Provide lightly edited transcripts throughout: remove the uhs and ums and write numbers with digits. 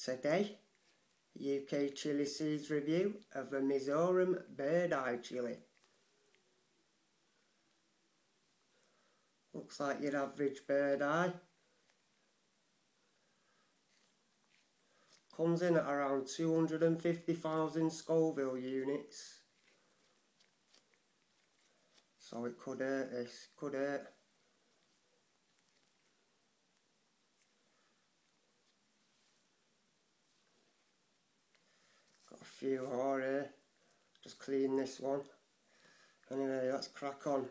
Today, UK chilli seeds review of the Mizoram bird eye chilli. Looks like your average bird eye. Comes in at around 250,000 Scoville units. So it could hurt this, could hurt. Got a few more here. Just clean this one. Anyway, let's crack on.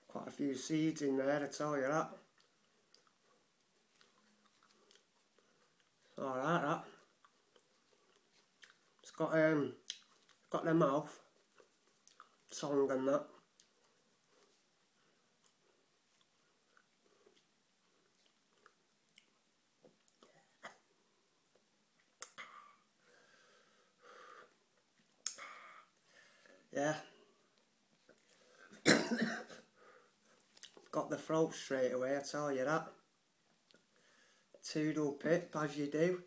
Quite a few seeds in there, I tell you that. Alright, that. It's got the mouth, tongue and that. Yeah. Got the throat straight away, I tell you that. Toodle pip, as you do.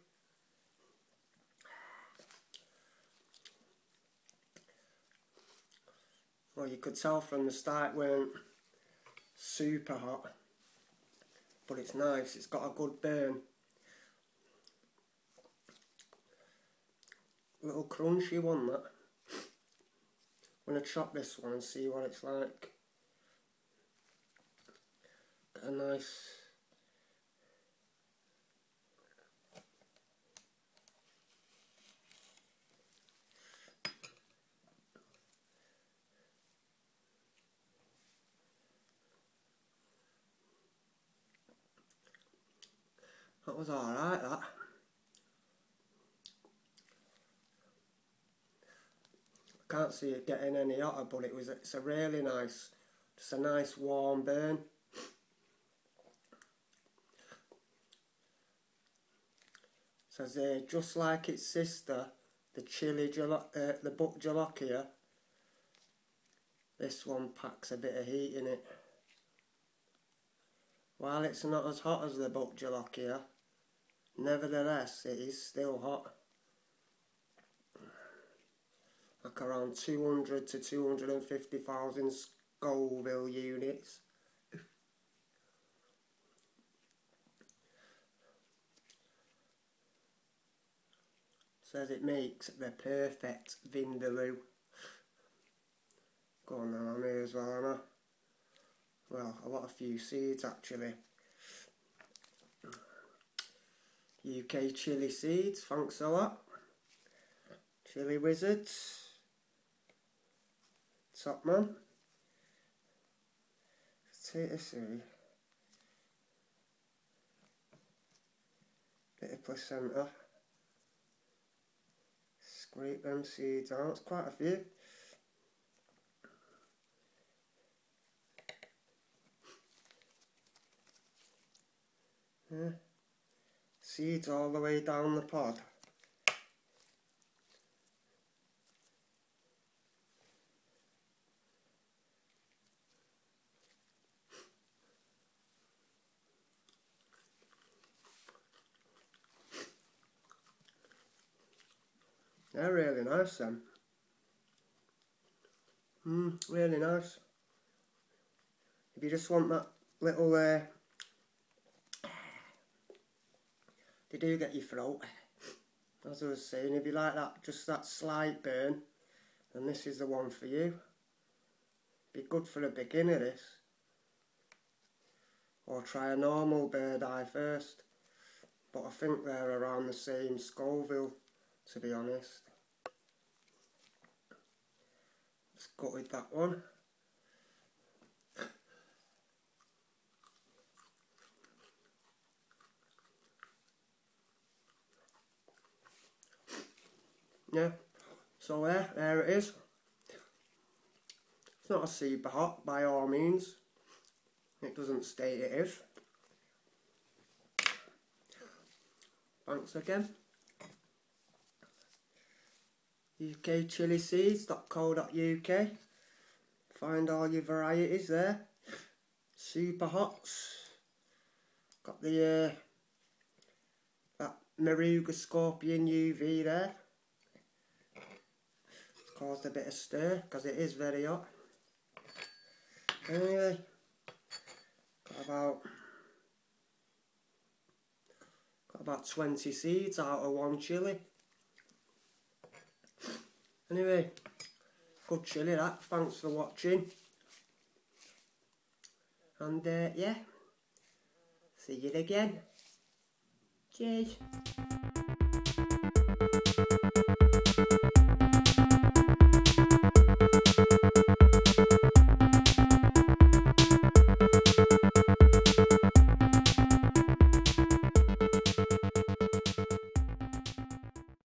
Well, you could tell from the start it weren't super hot, but it's nice, it's got a good burn. Little crunchy one, that. I'm going to chop this one and see what it's like. Got a nice... That was alright, that. I can't see it getting any hotter, but it's a really nice, just a nice warm burn. Says just like its sister, the the Bhut Jolokia, this one packs a bit of heat in it. While it's not as hot as the Bhut Jolokia, nevertheless it is still hot. Like around 200 to 250,000 Scoville units. Says it makes the perfect Vindaloo. Go on now, I may as well, Anna. Well, I want a few seeds actually. UK chilli seeds, thanks a lot. Chilli Wizards. Top man. Let's take this in. Bit of placenta. Scrape them seeds out, it's quite a few. Yeah. Seeds all the way down the pod. They're really nice then. Really nice. If you just want that little they do get your throat. As I was saying, if you like that, just that slight burn, then this is the one for you. Be good for a beginner, this. Or try a normal bird eye first. But I think they're around the same Scoville, to be honest. Let's go with that one. Yeah, so there it is. It's not a super hot by all means. It doesn't state it is. Thanks again. ukchiliseeds.co.uk. Find all your varieties there. Super hots. Got the that Maruga Scorpion UV there. It's caused a bit of stir because it is very hot. Anyway, got about 20 seeds out of one chilli. Anyway, good chilli that. Thanks for watching. And yeah, see you again. Cheers.